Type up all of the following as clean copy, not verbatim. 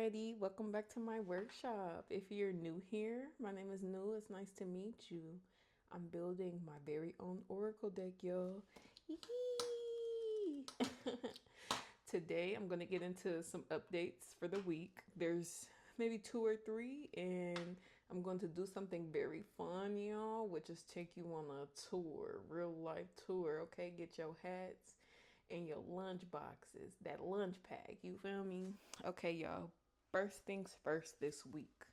everybody. Welcome back to my workshop. If you're new here, my name is Nu. It's nice to meet you. I'm building my very own oracle deck, y'all. Today, I'm going to get into some updates for the week. There's maybe two or three, and I'm going to do something very fun, y'all, which is take you on a tour, real life tour, okay? Get your hats and your lunch boxes, that lunch pack, you feel me? Okay, y'all, first things first this week.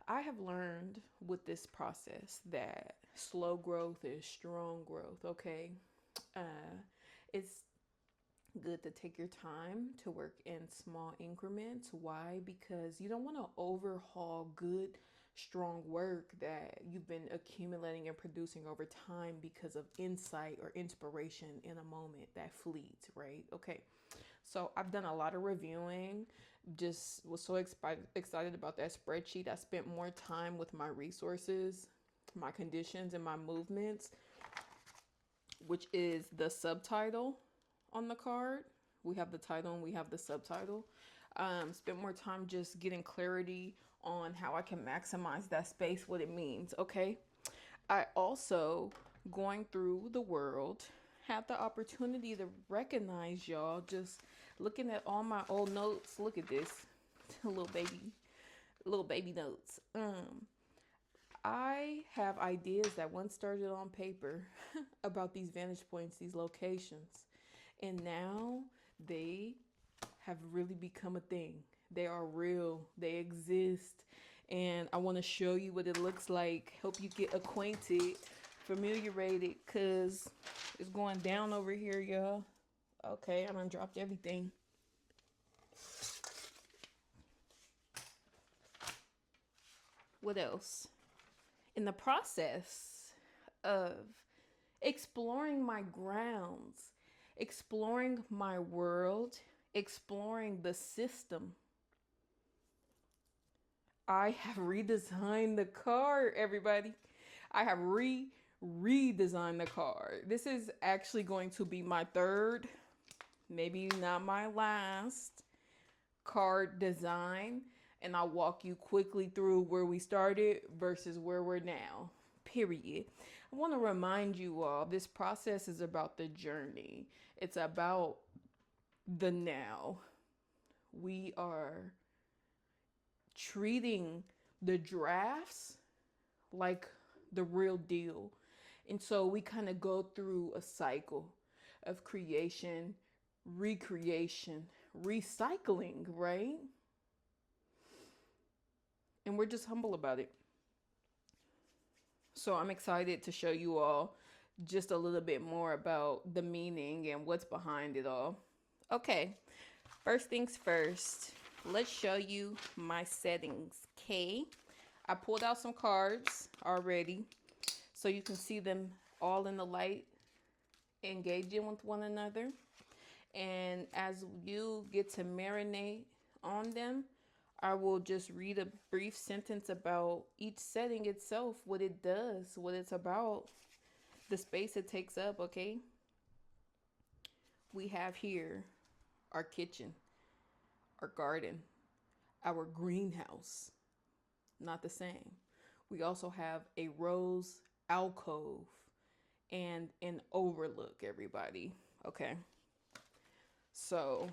I have learned with this process that slow growth is strong growth, okay? It's good to take your time to work in small increments. Why? Because you don't want to overhaul good, strong work that you've been accumulating and producing over time because of insight or inspiration in a moment that fleets, right? Okay. So I've done a lot of reviewing, just was so excited about that spreadsheet. I spent more time with my resources, my conditions, and my movements, which is the subtitle on the card. We have the title and we have the subtitle. Spend more time just getting clarity on how I can maximize that space, what it means. Okay. I also, going through the world, had the opportunity to recognize y'all, just looking at all my old notes. Look at this. little baby notes. I have ideas that once started on paper about these vantage points, these locations, and now they have really become a thing. They are real, they exist, and I want to show you what it looks like. Help you get acquainted, familiarated, because it's going down over here, y'all. Okay, I done dropped everything. What else? In the process of exploring my grounds, exploring my world, exploring the system, I have redesigned the card, everybody. I have redesigned the card. This is actually going to be my third, maybe not my last card design, and I'll walk you quickly through where we started versus where we're now. Period. I want to remind you all this process is about the journey. It's about the now. We are treating the drafts like the real deal. And so we kind of go through a cycle of creation, recreation, recycling, right? And we're just humble about it. So I'm excited to show you all just a little bit more about the meaning and what's behind it all. Okay, first things first, let's show you my settings. Okay, I pulled out some cards already so you can see them all in the light, engaging with one another. And as you get to marinate on them, I will just read a brief sentence about each setting itself, what it does, what it's about, the space it takes up, okay? We have here our kitchen, our garden, our greenhouse, not the same. We also have a rose alcove and an overlook, everybody, okay? So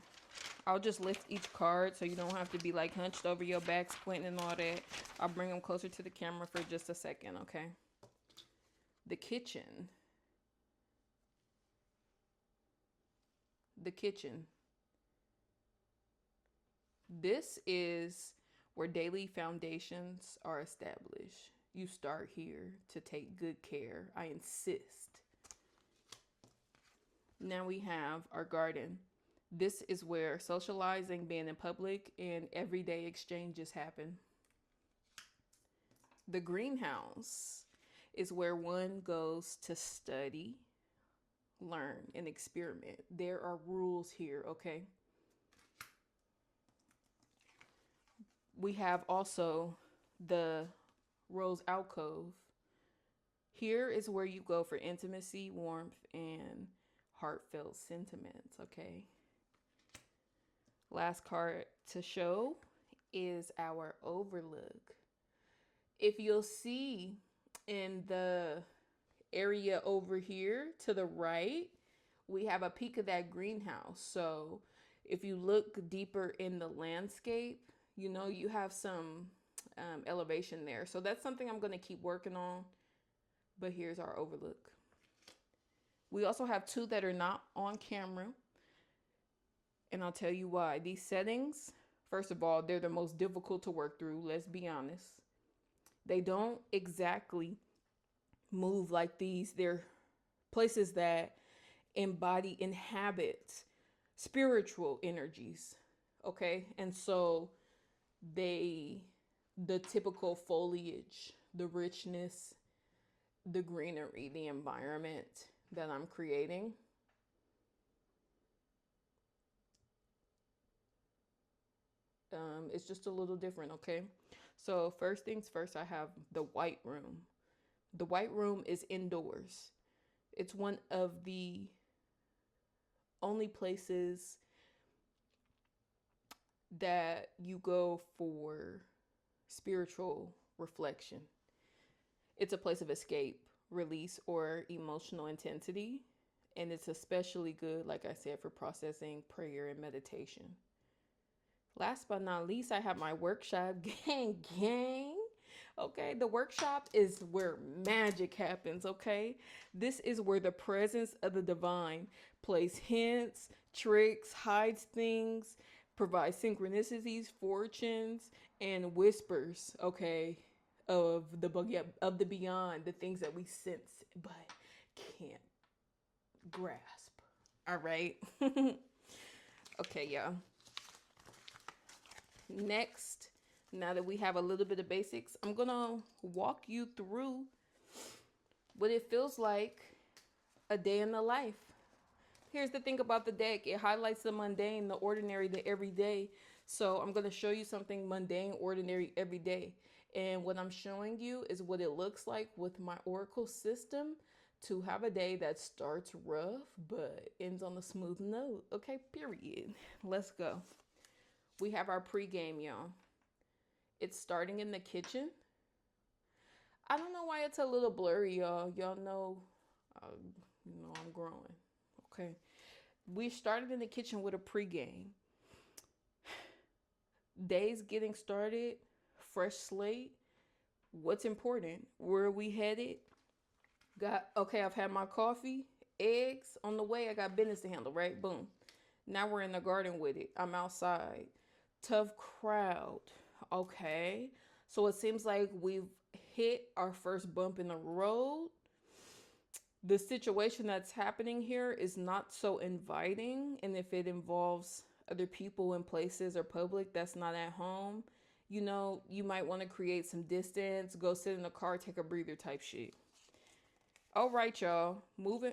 I'll just lift each card so you don't have to be like hunched over your back, squinting and all that. I'll bring them closer to the camera for just a second, okay? The kitchen. The kitchen. This is where daily foundations are established. You start here to take good care. I insist. Now we have our garden. This is where socializing, being in public, and everyday exchanges happen. The greenhouse is where one goes to study, learn, and experiment. There are rules here, okay? We have also the rose alcove. Here is where you go for intimacy, warmth, and heartfelt sentiments, okay? Last card to show is our overlook. If you'll see in the area over here to the right, we have a peek of that greenhouse. So if you look deeper in the landscape, you know, you have some elevation there. So that's something I'm going to keep working on. But here's our overlook. We also have two that are not on camera. And I'll tell you why. These settings, first of all, they're the most difficult to work through. Let's be honest. They don't exactly move like these. They're places that inhabit spiritual energies. Okay. And so the typical foliage, the richness, the greenery, the environment that I'm creating, it's just a little different. Okay. So first things first, I have the white room. The white room is indoors. It's one of the only places that you go for spiritual reflection. It's a place of escape, release, or emotional intensity. And it's especially good, like I said, for processing, prayer, and meditation. Last but not least, I have my workshop. Gang, gang. Okay, the workshop is where magic happens. Okay, this is where the presence of the divine plays hints, tricks, hides things, provides synchronicities, fortunes, and whispers. Okay, of the beyond, the things that we sense but can't grasp. All right. Okay, yeah. Next, now that we have a little bit of basics, I'm going to walk you through what it feels like a day in the life. Here's the thing about the deck. It highlights the mundane, the ordinary, the everyday. So I'm going to show you something mundane, ordinary, everyday. And what I'm showing you is what it looks like with my Oracle system to have a day that starts rough but ends on a smooth note. Okay, period. Let's go. We have our pregame, y'all. It's starting in the kitchen. I don't know why it's a little blurry, y'all. Y'all know, I'm growing. Okay. We started in the kitchen with a pregame. Days getting started, fresh slate. What's important? Where are we headed? I've had my coffee, eggs on the way. I got business to handle, right? Boom. Now we're in the garden with it. I'm outside. Tough crowd. Okay. So it seems like we've hit our first bump in the road. The situation that's happening here is not so inviting. And if it involves other people in places or public that's not at home, you might want to create some distance, go sit in the car, take a breather type shit. All right, y'all. Moving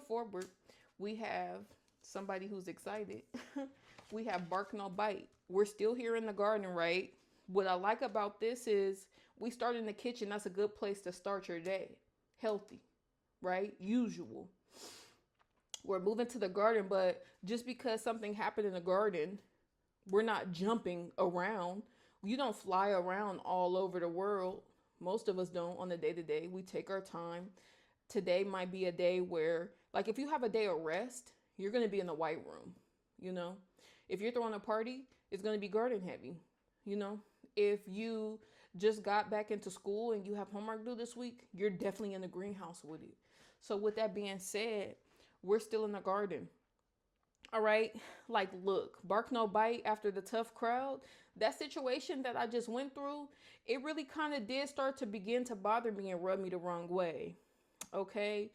forward, we have somebody who's excited. We have bark no bite. We're still here in the garden, right? What I like about this is we start in the kitchen. That's a good place to start your day. Healthy, right? Usual. We're moving to the garden, but just because something happened in the garden, we're not jumping around. You don't fly around all over the world. Most of us don't on the day-to-day. We take our time. Today might be a day where, like, if you have a day of rest, you're going to be in the white room, If you're throwing a party, it's going to be garden heavy, If you just got back into school and you have homework due this week, you're definitely in the greenhouse with it. So with that being said, we're still in the garden. All right. Like, look, bark no bite after the tough crowd. That situation that I just went through, it really kind of did start to begin to bother me and rub me the wrong way. Okay.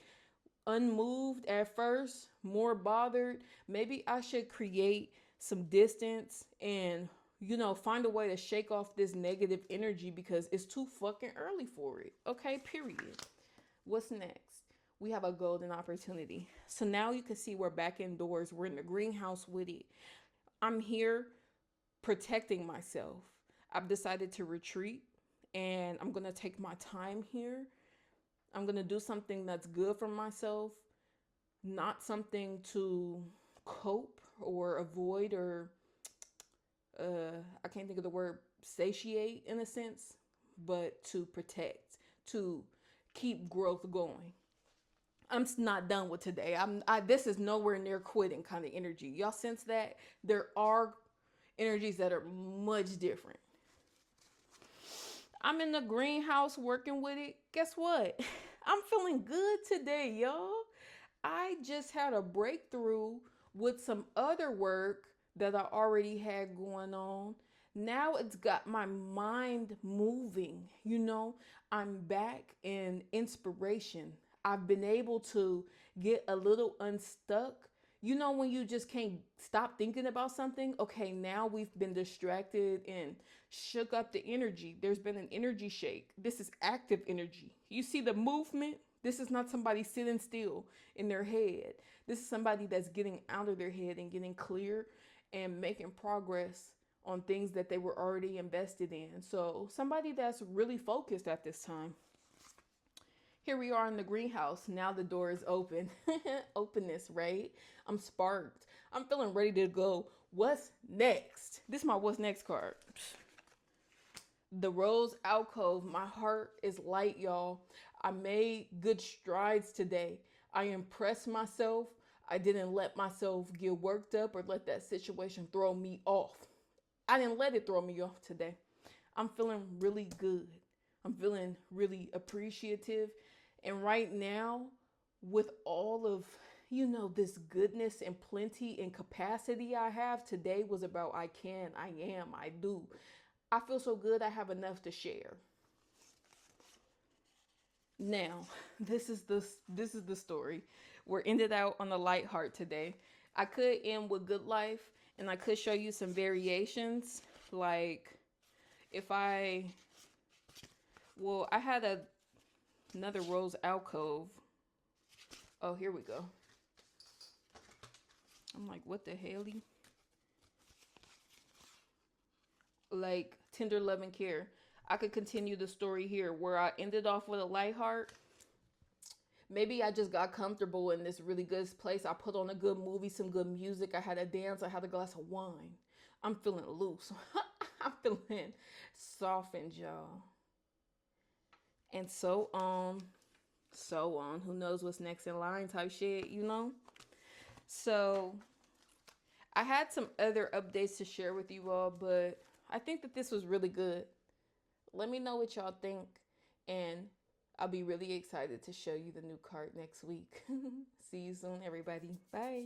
Unmoved at first, more bothered. Maybe I should create some distance and, find a way to shake off this negative energy because it's too fucking early for it. Okay. Period. What's next? We have a golden opportunity. So now you can see we're back indoors. We're in the greenhouse with it. I'm here protecting myself. I've decided to retreat and I'm going to take my time here. I'm going to do something that's good for myself, not something to cope or avoid or I can't think of the word satiate in a sense, but to protect, to keep growth going. I'm not done with today. This is nowhere near quitting kind of energy. Y'all sense that? There are energies that are much different. I'm in the greenhouse working with it. Guess what? I'm feeling good today, y'all. I just had a breakthrough with some other work that I already had going on. Now it's got my mind moving. I'm back in inspiration. I've been able to get a little unstuck. When you just can't stop thinking about something? Okay, now we've been distracted and shook up the energy. There's been an energy shake. This is active energy. You see the movement? This is not somebody sitting still in their head. This is somebody that's getting out of their head and getting clear and making progress on things that they were already invested in. So somebody that's really focused at this time. Here we are in the greenhouse. Now the door is open. Openness, right? I'm sparked. I'm feeling ready to go. What's next? This is my what's next card. The rose alcove. My heart is light, y'all. I made good strides today. I impressed myself. I didn't let myself get worked up or let that situation throw me off. I didn't let it throw me off today. I'm feeling really good. I'm feeling really appreciative. And right now, with all of, this goodness and plenty and capacity I have, today was about I can, I am, I do. I feel so good I have enough to share. Now, this is the story. We're ended out on a light heart today. I could end with good life and I could show you some variations. Like I had another rose alcove. Oh, here we go. I'm like, what the hell? Like tender love and care. I could continue the story here where I ended off with a light heart. Maybe I just got comfortable in this really good place. I put on a good movie, some good music. I had a dance. I had a glass of wine. I'm feeling loose. I'm feeling softened, y'all. And so on. Who knows what's next in line type shit, So I had some other updates to share with you all, but I think that this was really good. Let me know what y'all think, and I'll be really excited to show you the new card next week. See you soon, everybody. Bye.